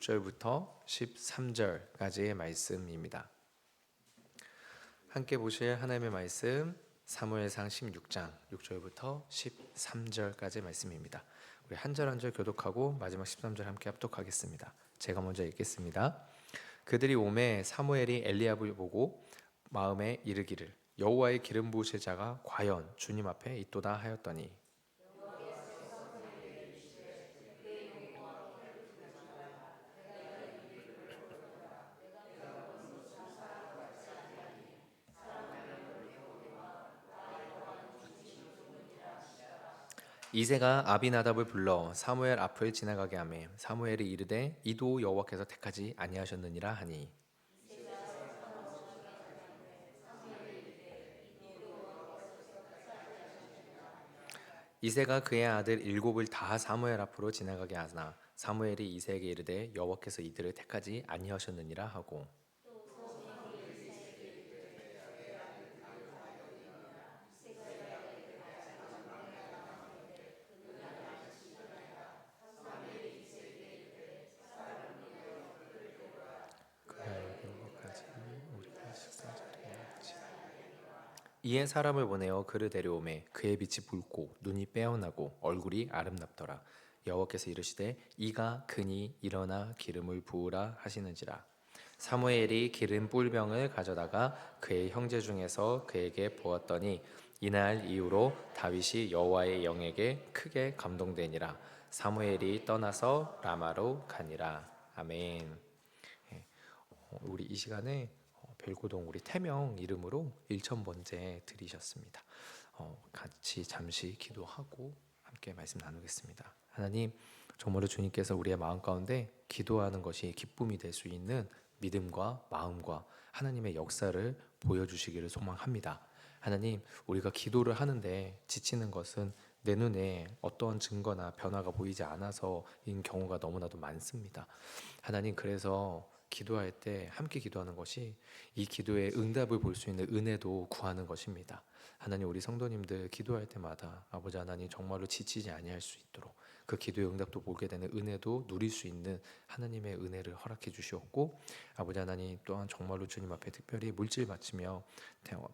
6절부터 13절까지의 말씀입니다. 함께 보실 하나님의 말씀 사무엘상 16장 6절부터 13절까지의 말씀입니다. 우리 한 절 한 절 교독하고 마지막 13절 함께 합독하겠습니다. 제가 먼저 읽겠습니다. 그들이 오매 사무엘이 엘리압을 보고 마음에 이르기를 여호와의 기름 부으실 자가 과연 주님 앞에 있도다 하였더니 이새가 아비나답을 불러 사무엘 앞을 지나가게 하매 사무엘이 이르되 이도 여호와께서 택하지 아니하셨느니라 하니 이새가 그의 아들 일곱을 다 사무엘 앞으로 지나가게 하나 사무엘이 이새에게 이르되 여호와께서 이들을 택하지 아니하셨느니라 하고 이에 사람을 보내어 그를 데려오매 그의 빛이 붉고 눈이 빼어나고 얼굴이 아름답더라. 여호와께서 이르시되 이가 그니 일어나 기름을 부으라 하시는지라. 사무엘이 기름 뿔병을 가져다가 그의 형제 중에서 그에게 부었더니 이날 이후로 다윗이 여호와의 영에게 크게 감동되니라. 사무엘이 떠나서 라마로 가니라. 아멘. 우리 이 시간에 별고동 우리 태명 이름으로 1,000번째 드리셨습니다. 같이 잠시 기도하고 함께 말씀 나누겠습니다. 하나님, 정말로 주님께서 우리의 마음 가운데 기도하는 것이 기쁨이 될 수 있는 믿음과 마음과 하나님의 역사를 보여주시기를 소망합니다. 하나님, 우리가 기도를 하는데 지치는 것은 내 눈에 어떠한 증거나 변화가 보이지 않아서인 경우가 너무나도 많습니다. 하나님, 그래서 기도할 때 함께 기도하는 것이 이 기도의 응답을 볼 수 있는 은혜도 구하는 것입니다. 하나님, 우리 성도님들 기도할 때마다 아버지 하나님 정말로 지치지 아니할 수 있도록 그 기도의 응답도 보게 되는 은혜도 누릴 수 있는 하나님의 은혜를 허락해 주시옵고 아버지 하나님 또한 정말로 주님 앞에 특별히 물질 바치며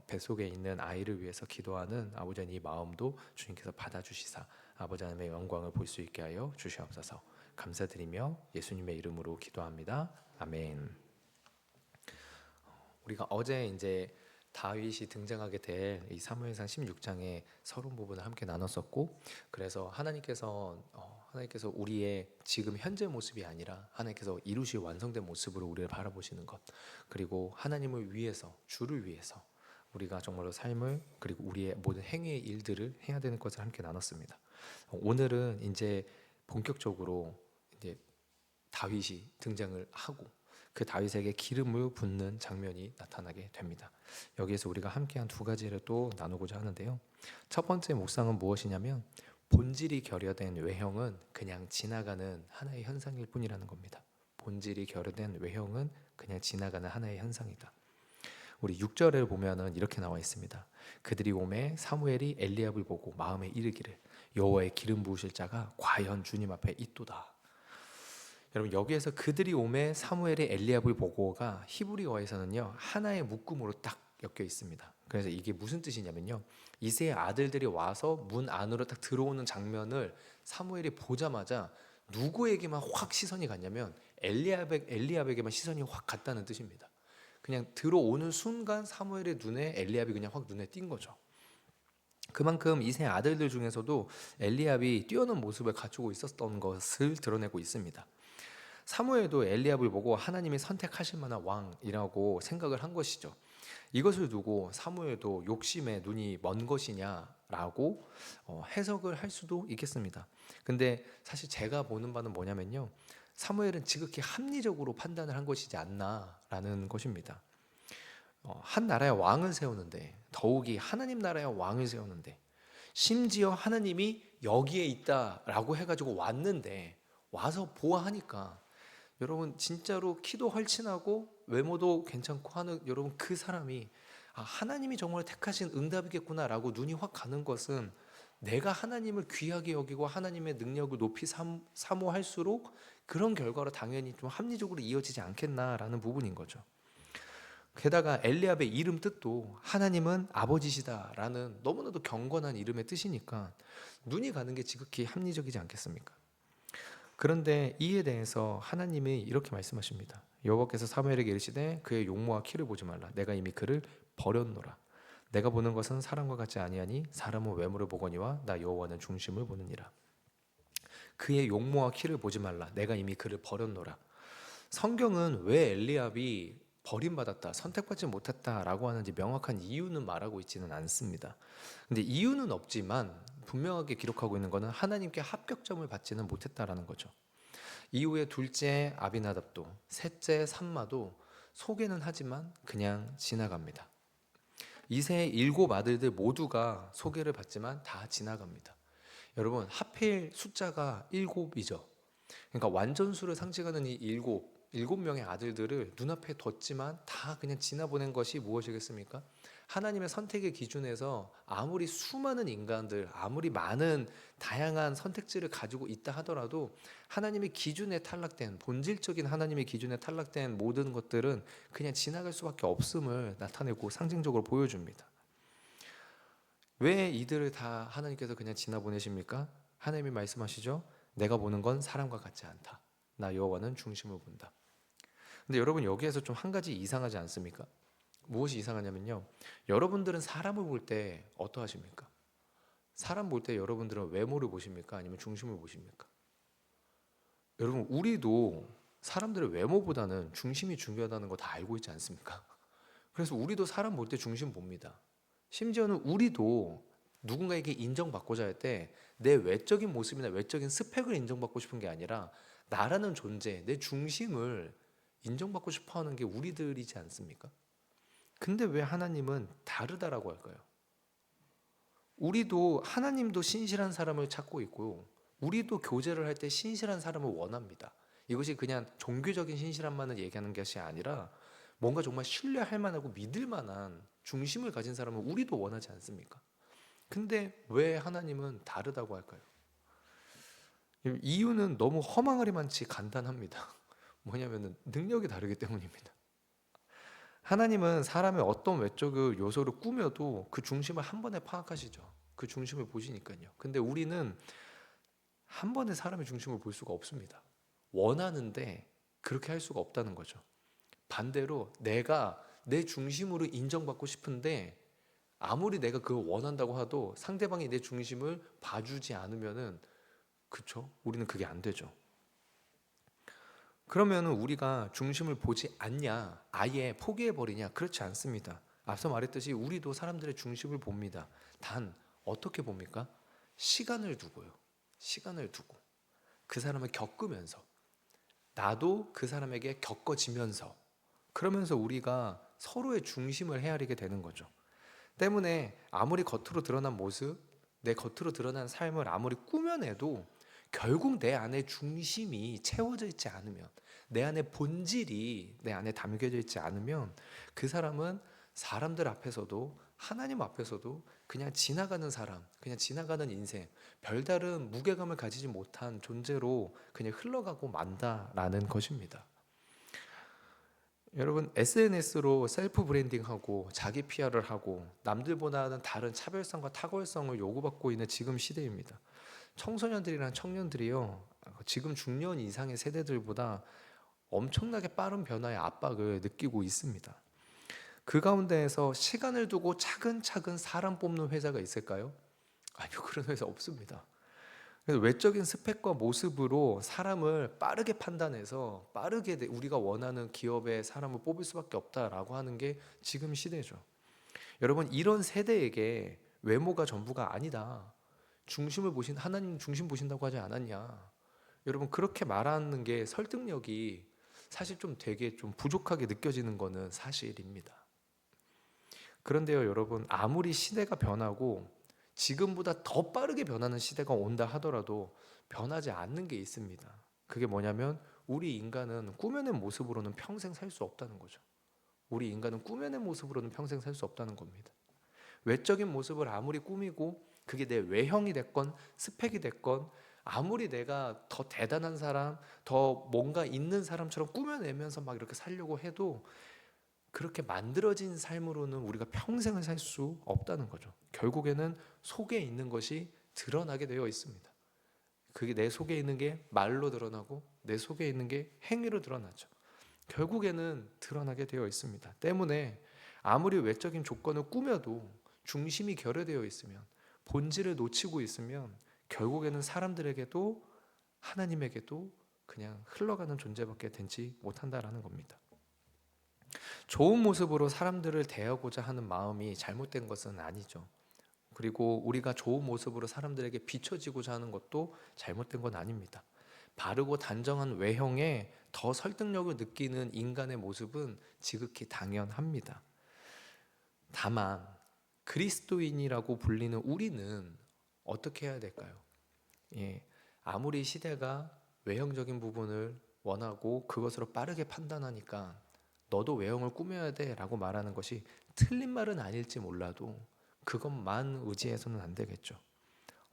뱃속에 있는 아이를 위해서 기도하는 아버지 하나님 이 마음도 주님께서 받아주시사 아버지 하나님의 영광을 볼 수 있게 하여 주시옵소서. 감사드리며 예수님의 이름으로 기도합니다. 아멘. 우리가 어제 이제 다윗이 등장하게 될 이 사무엘상 16장의 서론 부분을 함께 나눴었고, 그래서 하나님께서 우리의 지금 현재 모습이 아니라 하나님께서 이루실 완성된 모습으로 우리를 바라보시는 것, 그리고 하나님을 위해서 주를 위해서 우리가 정말로 삶을 그리고 우리의 모든 행위의 일들을 해야 되는 것을 함께 나눴습니다. 오늘은 이제 본격적으로 이제 다윗이 등장을 하고 그 다윗에게 기름을 붓는 장면이 나타나게 됩니다. 여기에서 우리가 함께한 두 가지를 또 나누고자 하는데요. 첫 번째 묵상은 무엇이냐면 본질이 결여된 외형은 그냥 지나가는 하나의 현상일 뿐이라는 겁니다. 본질이 결여된 외형은 그냥 지나가는 하나의 현상이다. 우리 6절을 보면은 이렇게 나와 있습니다. 그들이 오매 사무엘이 엘리압을 보고 마음에 이르기를 여호와의 기름 부으실 자가 과연 주님 앞에 있도다. 여러분, 여기에서 그들이 오매 사무엘이 엘리압을 보고가 히브리어에서는요 하나의 묶음으로 딱 엮여 있습니다. 그래서 이게 무슨 뜻이냐면요, 이새의 아들들이 와서 문 안으로 딱 들어오는 장면을 사무엘이 보자마자 누구에게만 확 시선이 갔냐면 엘리압에게만 시선이 확 갔다는 뜻입니다. 그냥 들어오는 순간 사무엘의 눈에 엘리압이 그냥 확 눈에 띈 거죠. 그만큼 이새 아들들 중에서도 엘리압이 뛰어난 모습을 갖추고 있었던 것을 드러내고 있습니다. 사무엘도 엘리압을 보고 하나님이 선택하실 만한 왕이라고 생각을 한 것이죠. 이것을 두고 사무엘도 욕심에 눈이 먼 것이냐라고 해석을 할 수도 있겠습니다. 근데 사실 제가 보는 바는 뭐냐면요, 사무엘은 지극히 합리적으로 판단을 한 것이지 않나라는 것입니다. 한 나라의 왕을 세우는데, 더욱이 하나님 나라의 왕을 세우는데, 심지어 하나님이 여기에 있다라고 해가지고 왔는데 와서 보아하니까 여러분 진짜로 키도 헐친하고 외모도 괜찮고 하는 여러분 그 사람이 하나님이 정말 택하신 응답이겠구나라고 눈이 확 가는 것은 내가 하나님을 귀하게 여기고 하나님의 능력을 높이 사모할수록 그런 결과로 당연히 좀 합리적으로 이어지지 않겠나라는 부분인 거죠. 게다가 엘리압의 이름 뜻도 하나님은 아버지시다라는 너무나도 경건한 이름의 뜻이니까 눈이 가는 게 지극히 합리적이지 않겠습니까? 그런데 이에 대해서 하나님이 이렇게 말씀하십니다. 여호와께서 사무엘에게 이르시되 그의 용모와 키를 보지 말라. 내가 이미 그를 버렸노라. 내가 보는 것은 사람과 같지 아니하니 사람은 외모를 보거니와 나 여호와는 중심을 보느니라. 그의 용모와 키를 보지 말라. 내가 이미 그를 버렸노라. 성경은 왜 엘리압이 버림받았다, 선택받지 못했다라고 하는지 명확한 이유는 말하고 있지는 않습니다. 근데 이유는 없지만 분명하게 기록하고 있는 것은 하나님께 합격점을 받지는 못했다라는 거죠. 이후에 둘째 아비나답도 셋째 삼마도 소개는 하지만 그냥 지나갑니다. 이세의 일곱 아들들 모두가 소개를 받지만 다 지나갑니다. 여러분, 하필 숫자가 일곱이죠. 그러니까 완전수를 상징하는 이 일곱 명의 아들들을 눈앞에 뒀지만 다 그냥 지나보낸 것이 무엇이겠습니까? 하나님의 선택의 기준에서 아무리 수많은 인간들, 아무리 많은 다양한 선택지를 가지고 있다 하더라도 하나님의 기준에 탈락된, 본질적인 하나님의 기준에 탈락된 모든 것들은 그냥 지나갈 수밖에 없음을 나타내고 상징적으로 보여줍니다. 왜 이들을 다 하나님께서 그냥 지나보내십니까? 하나님이 말씀하시죠. 내가 보는 건 사람과 같지 않다. 나 여호와는 중심을 본다. 근데 여러분, 여기에서 좀 한 가지 이상하지 않습니까? 무엇이 이상하냐면요, 여러분들은 사람을 볼 때 어떠하십니까? 사람 볼 때 여러분들은 외모를 보십니까? 아니면 중심을 보십니까? 여러분, 우리도 사람들의 외모보다는 중심이 중요하다는 거 다 알고 있지 않습니까? 그래서 우리도 사람 볼 때 중심 봅니다. 심지어는 우리도 누군가에게 인정받고자 할 때 내 외적인 모습이나 외적인 스펙을 인정받고 싶은 게 아니라 나라는 존재, 내 중심을 인정받고 싶어 하는 게 우리들이지 않습니까? 근데 왜 하나님은 다르다라고 할까요? 우리도, 하나님도 신실한 사람을 찾고 있고요. 우리도 교제를 할 때 신실한 사람을 원합니다. 이것이 그냥 종교적인 신실함만을 얘기하는 것이 아니라 뭔가 정말 신뢰할 만하고 믿을 만한 중심을 가진 사람을 우리도 원하지 않습니까? 근데 왜 하나님은 다르다고 할까요? 이유는 너무 허망하리만치 간단합니다. 뭐냐면은 능력이 다르기 때문입니다. 하나님은 사람의 어떤 외적 요소를 꾸며도 그 중심을 한 번에 파악하시죠. 그 중심을 보시니까요. 근데 우리는 한 번에 사람의 중심을 볼 수가 없습니다. 원하는데 그렇게 할 수가 없다는 거죠. 반대로 내가 내 중심으로 인정받고 싶은데 아무리 내가 그걸 원한다고 해도 상대방이 내 중심을 봐주지 않으면은, 그쵸? 우리는 그게 안 되죠. 그러면 우리가 중심을 보지 않냐, 아예 포기해버리냐? 그렇지 않습니다. 앞서 말했듯이 우리도 사람들의 중심을 봅니다. 단 어떻게 봅니까? 시간을 두고요. 시간을 두고 그 사람을 겪으면서, 나도 그 사람에게 겪어지면서, 그러면서 우리가 서로의 중심을 헤아리게 되는 거죠. 때문에 아무리 겉으로 드러난 모습, 내 겉으로 드러난 삶을 아무리 꾸며내도 결국 내 안에 중심이 채워져 있지 않으면, 내 안에 본질이 내 안에 담겨져 있지 않으면 그 사람은 사람들 앞에서도 하나님 앞에서도 그냥 지나가는 사람, 그냥 지나가는 인생, 별다른 무게감을 가지지 못한 존재로 그냥 흘러가고 만다라는 것입니다. 여러분, SNS로 셀프 브랜딩하고 자기 PR을 하고 남들보다는 다른 차별성과 탁월성을 요구받고 있는 지금 시대입니다. 청소년들이랑 청년들이요, 지금 중년 이상의 세대들보다 엄청나게 빠른 변화의 압박을 느끼고 있습니다. 그 가운데에서 시간을 두고 차근차근 사람 뽑는 회사가 있을까요? 아니요, 그런 회사 없습니다. 그래서 외적인 스펙과 모습으로 사람을 빠르게 판단해서 빠르게 우리가 원하는 기업의 사람을 뽑을 수밖에 없다라고 하는 게 지금 시대죠. 여러분, 이런 세대에게 외모가 전부가 아니다, 중심을 보신, 하나님 중심 보신다고 하지 않았냐? 여러분, 그렇게 말하는 게 설득력이 사실 좀 되게 좀 부족하게 느껴지는 거는 사실입니다. 그런데요, 여러분, 아무리 시대가 변하고 지금보다 더 빠르게 변하는 시대가 온다 하더라도 변하지 않는 게 있습니다. 그게 뭐냐면 우리 인간은 꾸며낸 모습으로는 평생 살 수 없다는 거죠. 우리 인간은 꾸며낸 모습으로는 평생 살 수 없다는 겁니다. 외적인 모습을 아무리 꾸미고 그게 내 외형이 됐건 스펙이 됐건 아무리 내가 더 대단한 사람, 더 뭔가 있는 사람처럼 꾸며내면서 막 이렇게 살려고 해도 그렇게 만들어진 삶으로는 우리가 평생을 살 수 없다는 거죠. 결국에는 속에 있는 것이 드러나게 되어 있습니다. 그게 내 속에 있는 게 말로 드러나고 내 속에 있는 게 행위로 드러나죠. 결국에는 드러나게 되어 있습니다. 때문에 아무리 외적인 조건을 꾸며도 중심이 결여되어 있으면, 본질을 놓치고 있으면 결국에는 사람들에게도 하나님에게도 그냥 흘러가는 존재밖에 되지 못한다라는 겁니다. 좋은 모습으로 사람들을 대하고자 하는 마음이 잘못된 것은 아니죠. 그리고 우리가 좋은 모습으로 사람들에게 비춰지고자 하는 것도 잘못된 건 아닙니다. 바르고 단정한 외형에 더 설득력을 느끼는 인간의 모습은 지극히 당연합니다. 다만 그리스도인이라고 불리는 우리는 어떻게 해야 될까요? 예, 아무리 시대가 외형적인 부분을 원하고 그것으로 빠르게 판단하니까 너도 외형을 꾸며야 돼 라고 말하는 것이 틀린 말은 아닐지 몰라도 그것만 의지해서는 안 되겠죠.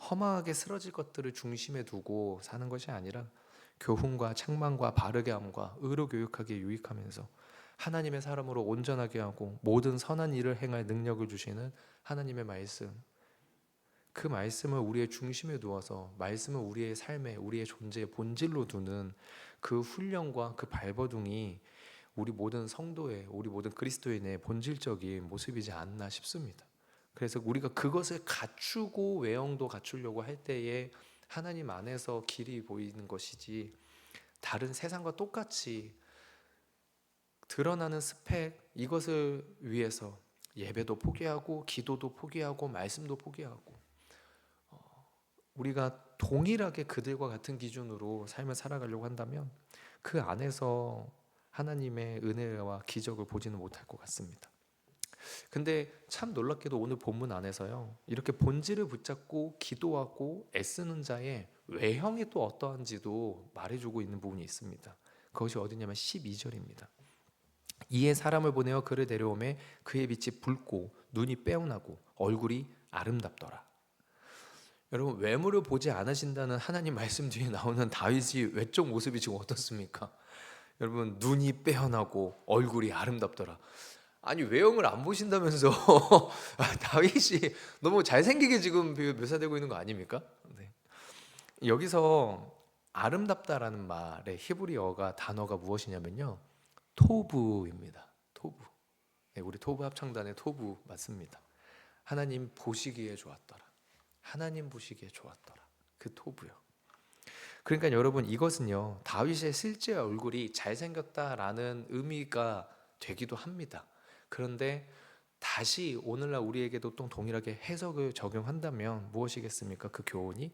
허망하게 쓰러질 것들을 중심에 두고 사는 것이 아니라 교훈과 책망과 바르게 함과 의로 교육하기에 유익하면서 하나님의 사람으로 온전하게 하고 모든 선한 일을 행할 능력을 주시는 하나님의 말씀, 그 말씀을 우리의 중심에 두어서 말씀을 우리의 삶에 우리의 존재의 본질로 두는 그 훈련과 그 발버둥이 우리 모든 성도의, 우리 모든 그리스도인의 본질적인 모습이지 않나 싶습니다. 그래서 우리가 그것을 갖추고 외형도 갖추려고 할 때에 하나님 안에서 길이 보이는 것이지, 다른 세상과 똑같이 드러나는 스펙, 이것을 위해서 예배도 포기하고 기도도 포기하고 말씀도 포기하고 우리가 동일하게 그들과 같은 기준으로 삶을 살아가려고 한다면 그 안에서 하나님의 은혜와 기적을 보지는 못할 것 같습니다. 근데 참 놀랍게도 오늘 본문 안에서요, 이렇게 본질을 붙잡고 기도하고 애쓰는 자의 외형이 또 어떠한지도 말해주고 있는 부분이 있습니다. 그것이 어디냐면 12절입니다. 이에 사람을 보내어 그를 데려오매 그의 빛이 붉고 눈이 빼어나고 얼굴이 아름답더라. 여러분, 외모를 보지 않으신다는 하나님 말씀 뒤에 나오는 다윗이 외적 모습이 지금 어떻습니까? 여러분, 눈이 빼어나고 얼굴이 아름답더라. 아니, 외형을 안 보신다면서 다윗이 너무 잘생기게 지금 묘사되고 있는 거 아닙니까? 네. 여기서 아름답다라는 말의 히브리어가 단어가 무엇이냐면요, 토부입니다. 토부. 네, 우리 토부 합창단의 토부 맞습니다. 하나님 보시기에 좋았더라. 하나님 보시기에 좋았더라. 그 토부요. 그러니까 여러분, 이것은요, 다윗의 실제 얼굴이 잘생겼다라는 의미가 되기도 합니다. 그런데 다시 오늘날 우리에게도 또 동일하게 해석을 적용한다면 무엇이겠습니까? 그 교훈이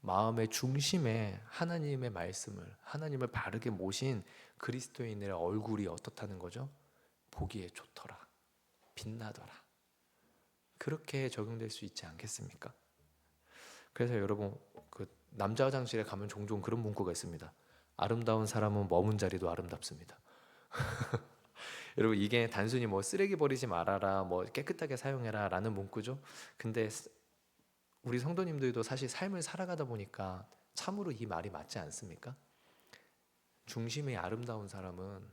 마음의 중심에 하나님의 말씀을, 하나님을 바르게 모신 그리스도인의 얼굴이 어떻다는 거죠? 보기에 좋더라, 빛나더라. 그렇게 적용될 수 있지 않겠습니까? 그래서 여러분, 그 남자 화장실에 가면 종종 그런 문구가 있습니다. 아름다운 사람은 머문 자리도 아름답습니다. 여러분, 이게 단순히 뭐 쓰레기 버리지 말아라, 뭐 깨끗하게 사용해라 라는 문구죠. 근데 우리 성도님들도 사실 삶을 살아가다 보니까 참으로 이 말이 맞지 않습니까? 중심이 아름다운 사람은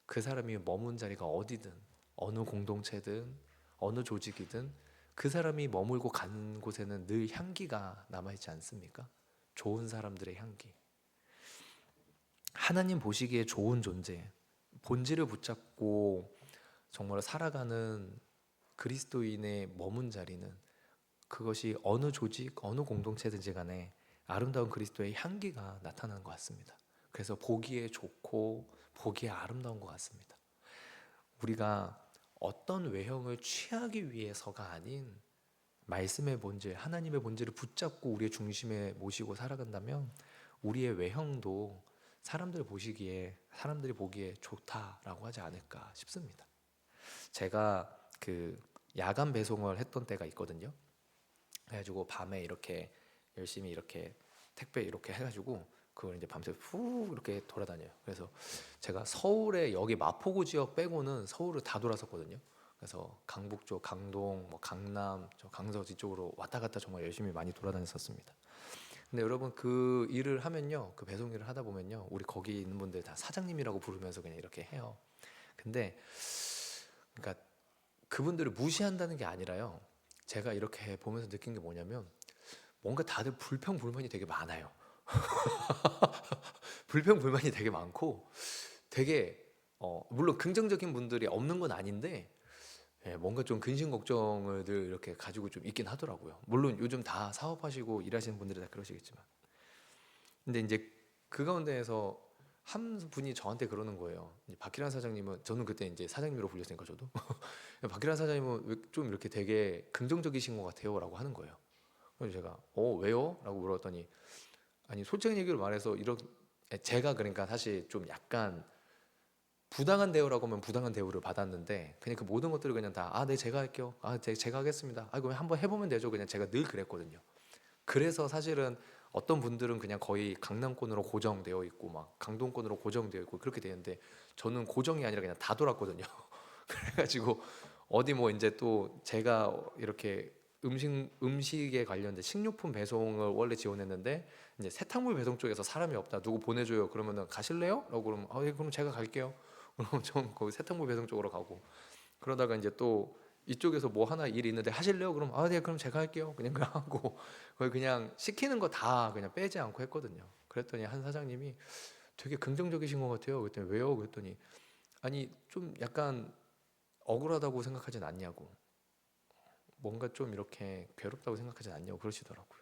그 사람이 머문 자리가 어디든, 어느 공동체든 어느 조직이든 그 사람이 머물고 간 곳에는 늘 향기가 남아있지 않습니까? 좋은 사람들의 향기. 하나님 보시기에 좋은 존재, 본질을 붙잡고 정말 살아가는 그리스도인의 머문 자리는, 그것이 어느 조직, 어느 공동체든지 간에 아름다운 그리스도의 향기가 나타나는 것 같습니다. 그래서 보기에 좋고 보기에 아름다운 것 같습니다. 우리가 어떤 외형을 취하기 위해서가 아닌 말씀의 본질, 하나님의 본질을 붙잡고 우리의 중심에 모시고 살아간다면 우리의 외형도 사람들 보시기에, 사람들이 보기에 좋다라고 하지 않을까 싶습니다. 제가 그 야간 배송을 했던 때가 있거든요. 그래가지고 밤에 이렇게 열심히 이렇게 택배 이렇게 해가지고 그걸 이제 밤새 후 이렇게 돌아다녀요. 그래서 제가 서울에 여기 마포구 지역 빼고는 서울을 다 돌았었거든요. 그래서 강북 쪽, 강동, 뭐 강남, 저 강서 뒤쪽으로 왔다 갔다 정말 열심히 많이 돌아다녔었습니다. 근데 여러분 그 일을 하면요, 그 배송 일을 하다 보면요, 우리 거기 있는 분들 다 사장님이라고 부르면서 그냥 이렇게 해요. 근데 그러니까 그분들을 무시한다는 게 아니라요. 제가 이렇게 보면서 느낀 게 뭐냐면 뭔가 다들 불평불만이 되게 많아요. 불평불만이 되게 많고 되게 물론 긍정적인 분들이 없는 건 아닌데 예, 뭔가 좀 근심 걱정을 늘 이렇게 가지고 좀 있긴 하더라고요. 물론 요즘 다 사업하시고 일하시는 분들이 다 그러시겠지만. 근데 이제 그 가운데에서 한 분이 저한테 그러는 거예요. 박기란 사장님은 저는 그때 이제 사장님으로 불렸으니까 저도 박기란 사장님은 좀 이렇게 되게 긍정적이신 것 같아요라고 하는 거예요. 그래서 제가 왜요?라고 물었더니 아니 솔직한 얘기를 말해서 이런 제가 그러니까 사실 좀 약간 부당한 대우라고 하면 부당한 대우를 받았는데 그냥 그 모든 것들을 그냥 다 네 제가 할게요. 제가 하겠습니다. 그럼 한번 해보면 되죠. 그냥 제가 늘 그랬거든요. 그래서 사실은 어떤 분들은 그냥 거의 강남권으로 고정되어 있고 막 강동권으로 고정되어 있고 그렇게 되는데 저는 고정이 아니라 그냥 다 돌았거든요. 그래가지고 어디 뭐 이제 또 제가 이렇게 음식에 관련된 식료품 배송을 원래 지원했는데 이제 세탁물 배송 쪽에서 사람이 없다 누구 보내줘요 그러면은 가실래요? 라고 그러면 예, 그럼 제가 갈게요. 그럼 전 거기 세탁물 배송 쪽으로 가고 그러다가 이제 또 이쪽에서 뭐 하나 일이 있는데 하실래요? 그럼 네 그럼 제가 할게요. 그냥 그 하고 거의 그냥 시키는 거 다 그냥 빼지 않고 했거든요. 그랬더니 한 사장님이 되게 긍정적이신 것 같아요. 그랬더니 왜요? 그랬더니 아니 좀 약간 억울하다고 생각하진 않냐고 뭔가 좀 이렇게 괴롭다고 생각하진 않냐고 그러시더라고요.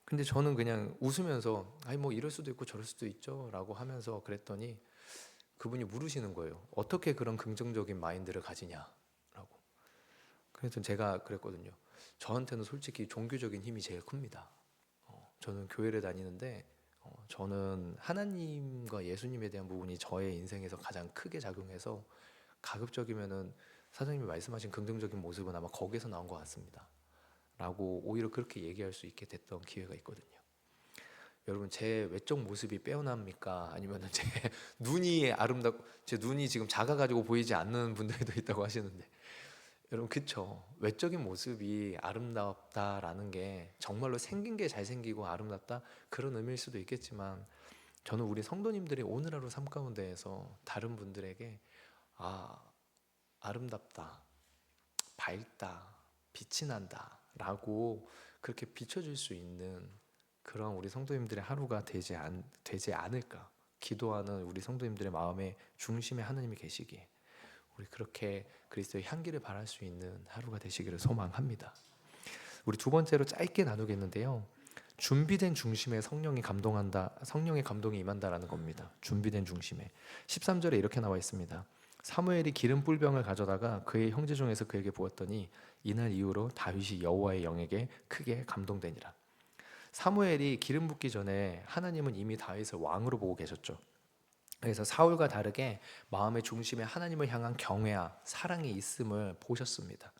근데 저는 그냥 웃으면서 아니 뭐 이럴 수도 있고 저럴 수도 있죠 라고 하면서 그랬더니 그분이 물으시는 거예요. 어떻게 그런 긍정적인 마인드를 가지냐라고. 그래서 제가 그랬거든요. 저한테는 솔직히 종교적인 힘이 제일 큽니다. 저는 교회를 다니는데 저는 하나님과 예수님에 대한 부분이 저의 인생에서 가장 크게 작용해서 가급적이면은 사장님이 말씀하신 긍정적인 모습은 아마 거기서 나온 것 같습니다. 라고 오히려 그렇게 얘기할 수 있게 됐던 기회가 있거든요. 여러분 제 외적 모습이 빼어납니까? 아니면 제 제 눈이 지금 작아가지고 보이지 않는 분들도 있다고 하시는데 여러분 그쵸? 외적인 모습이 아름답다라는 게 정말로 생긴 게 잘생기고 아름답다 그런 의미일 수도 있겠지만 저는 우리 성도님들이 오늘 하루 삶 가운데에서 다른 분들에게 아 아름답다 밝다 빛이 난다 라고 그렇게 비춰줄 수 있는 그런 우리 성도님들의 하루가 되지 않을까 기도하는 우리 성도님들의 마음의 중심에 하나님이 계시기에 우리 그렇게 그리스도의 향기를 발할 수 있는 하루가 되시기를 소망합니다. 우리 두 번째로 짧게 나누겠는데요. 준비된 중심에 성령의 감동이 임한다라는 겁니다. 준비된 중심에 13절에 이렇게 나와 있습니다. 사무엘이 기름 뿔병을 가져다가 그의 형제 중에서 그에게 부었더니 이날 이후로 다윗이 여호와의 영에게 크게 감동되니라. 사무엘이 기름 붓기 전에 하나님은 이미 다윗을 왕으로 보고 계셨죠. 그래서 사울과 다르게 마음의 중심에 하나님을 향한 경외와 사랑이 있음을 보셨습니다.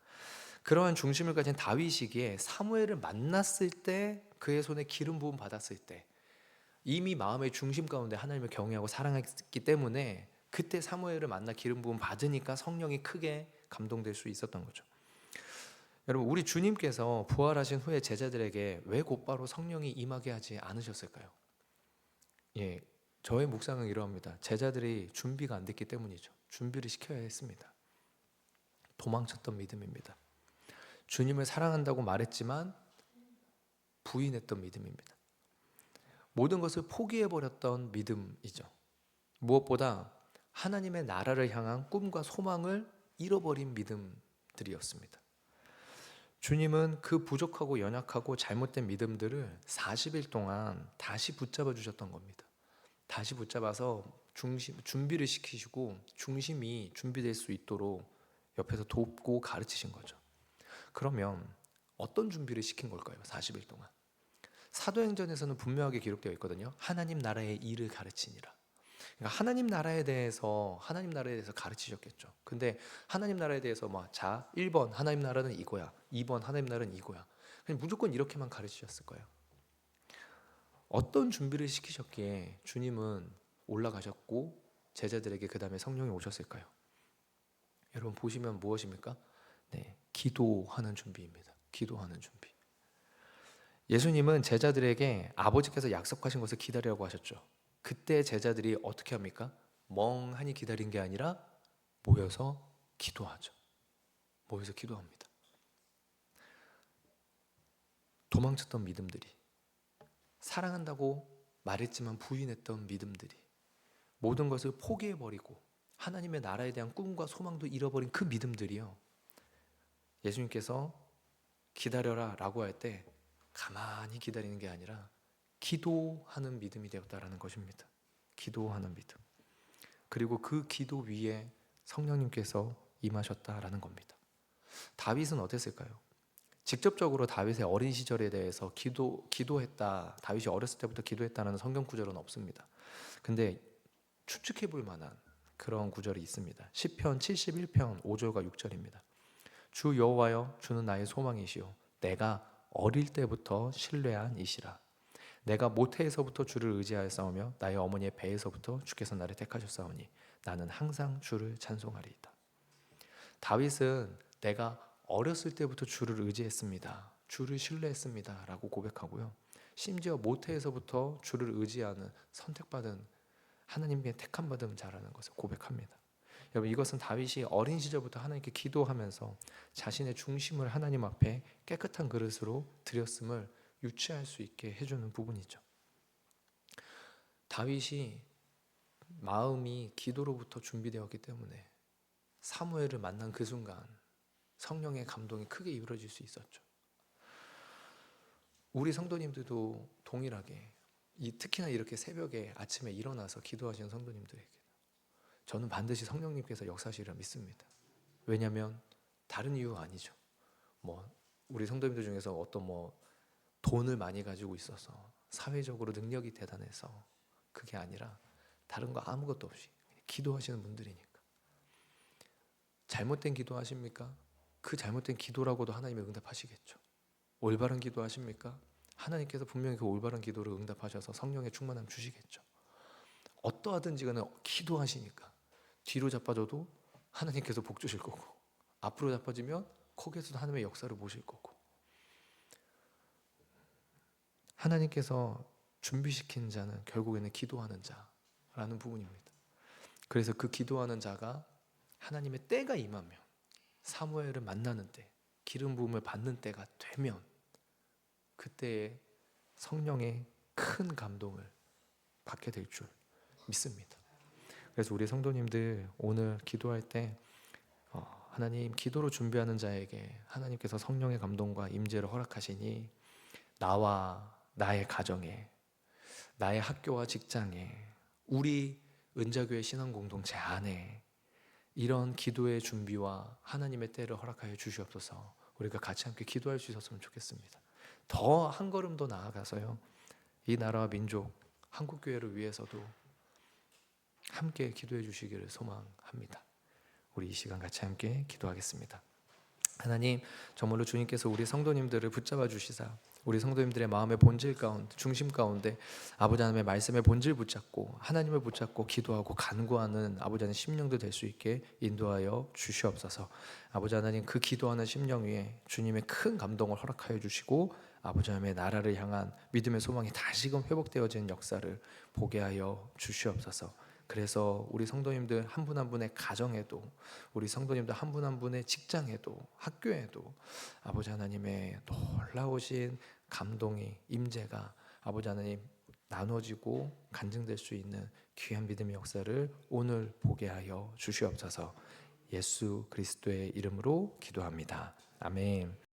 그러한 중심을 가진 다윗이기에 사무엘을 만났을 때 그의 손에 기름 부음 받았을 때 이미 마음의 중심 가운데 하나님을 경외하고 사랑했기 때문에 그때 사무엘을 만나 기름 부음 받으니까 성령이 크게 감동될 수 있었던 거죠. 여러분 우리 주님께서 부활하신 후에 제자들에게 왜 곧바로 성령이 임하게 하지 않으셨을까요? 예, 저의 묵상은 이러합니다. 제자들이 준비가 안 됐기 때문이죠. 준비를 시켜야 했습니다. 도망쳤던 믿음입니다. 주님을 사랑한다고 말했지만 부인했던 믿음입니다. 모든 것을 포기해버렸던 믿음이죠. 무엇보다 하나님의 나라를 향한 꿈과 소망을 잃어버린 믿음들이었습니다. 주님은 그 부족하고 연약하고 잘못된 믿음들을 40일 동안 다시 붙잡아 주셨던 겁니다. 다시 붙잡아서 준비를 시키시고 중심이 준비될 수 있도록 옆에서 돕고 가르치신 거죠. 그러면 어떤 준비를 시킨 걸까요? 40일 동안. 사도행전에서는 분명하게 기록되어 있거든요. 하나님 나라의 일을 가르치니라. 그러니까 하나님 나라에 대해서 가르치셨겠죠. 근데 하나님 나라에 대해서 1번 하나님 나라는 이거야. 2번 하나님 나라는 이거야. 그냥 무조건 이렇게만 가르치셨을 거예요. 어떤 준비를 시키셨기에 주님은 올라가셨고 제자들에게 그 다음에 성령이 오셨을까요? 여러분 보시면 무엇입니까? 네, 기도하는 준비입니다. 기도하는 준비. 예수님은 제자들에게 아버지께서 약속하신 것을 기다리라고 하셨죠. 그때 제자들이 어떻게 합니까? 멍하니 기다린 게 아니라 모여서 기도하죠. 모여서 기도합니다. 도망쳤던 믿음들이, 사랑한다고 말했지만 부인했던 믿음들이, 모든 것을 포기해버리고 하나님의 나라에 대한 꿈과 소망도 잃어버린 그 믿음들이요, 예수님께서 기다려라 라고 할 때 가만히 기다리는 게 아니라 기도하는 믿음이 되었다라는 것입니다. 기도하는 믿음. 그리고 그 기도 위에 성령님께서 임하셨다라는 겁니다. 다윗은 어땠을까요? 직접적으로 다윗의 어린 시절에 대해서 기도했다, 다윗이 어렸을 때부터 기도했다는 성경 구절은 없습니다. 근데 추측해 볼 만한 그런 구절이 있습니다. 시편 71편 5절과 6절입니다. 주 여호와여, 주는 나의 소망이시요 내가 어릴 때부터 신뢰한 이시라. 내가 모태에서부터 주를 의지하였사오며 나의 어머니의 배에서부터 주께서 나를 택하셨사오니 나는 항상 주를 찬송하리이다. 다윗은 내가 어렸을 때부터 주를 의지했습니다, 주를 신뢰했습니다 라고 고백하고요, 심지어 모태에서부터 주를 의지하는 선택받은 하나님께 택함받은 자라는 것을 고백합니다. 여러분, 이것은 다윗이 어린 시절부터 하나님께 기도하면서 자신의 중심을 하나님 앞에 깨끗한 그릇으로 드렸음을 유치할 수 있게 해주는 부분이죠. 다윗이 마음이 기도로부터 준비되었기 때문에 사무엘을 만난 그 순간 성령의 감동이 크게 이루어질 수 있었죠. 우리 성도님들도 동일하게 특히나 이렇게 새벽에 아침에 일어나서 기도하시는 성도님들에게 저는 반드시 성령님께서 역사하시리라 믿습니다. 왜냐하면 다른 이유가 아니죠. 우리 성도님들 중에서 어떤 돈을 많이 가지고 있어서 사회적으로 능력이 대단해서 그게 아니라 다른 거 아무것도 없이 기도하시는 분들이니까. 잘못된 기도하십니까? 그 잘못된 기도라고도 하나님이 응답하시겠죠. 올바른 기도하십니까? 하나님께서 분명히 그 올바른 기도를 응답하셔서 성령의 충만함 주시겠죠. 어떠하든지 간에 기도하시니까 뒤로 자빠져도 하나님께서 복 주실 거고, 앞으로 자빠지면 거기에서도 하나님의 역사를 보실 거고, 하나님께서 준비시킨 자는 결국에는 기도하는 자라는 부분입니다. 그래서 그 기도하는 자가 하나님의 때가 임하면, 사무엘을 만나는 때, 기름 부음을 받는 때가 되면 그때에 성령의 큰 감동을 받게 될 줄 믿습니다. 그래서 우리 성도님들 오늘 기도할 때 하나님, 기도로 준비하는 자에게 하나님께서 성령의 감동과 임재를 허락하시니 나와 나의 가정에, 나의 학교와 직장에, 우리 은자교회 신앙공동체 안에 이런 기도의 준비와 하나님의 때를 허락하여 주시옵소서. 우리가 같이 함께 기도할 수 있었으면 좋겠습니다. 더 한 걸음 더 나아가서요, 이 나라와 민족, 한국교회를 위해서도 함께 기도해 주시기를 소망합니다. 우리 이 시간 같이 함께 기도하겠습니다. 하나님, 정말로 주님께서 우리 성도님들을 붙잡아 주시사 우리 성도님들의 마음의 본질 가운데, 중심 가운데 아버지 하나님의 말씀의 본질 붙잡고 하나님을 붙잡고 기도하고 간구하는 아버지 하나님 심령도 될 수 있게 인도하여 주시옵소서. 아버지 하나님, 그 기도하는 심령 위에 주님의 큰 감동을 허락하여 주시고 아버지 하나님의 나라를 향한 믿음의 소망이 다시금 회복되어지는 역사를 보게 하여 주시옵소서. 그래서 우리 성도님들 한 분 한 분의 가정에도, 우리 성도님들 한 분 한 분의 직장에도, 학교에도 아버지 하나님의 놀라우신 감동이, 임재가 아버지 하나님 나눠지고 간증될 수 있는 귀한 믿음의 역사를 오늘 보게 하여 주시옵소서. 예수 그리스도의 이름으로 기도합니다. 아멘.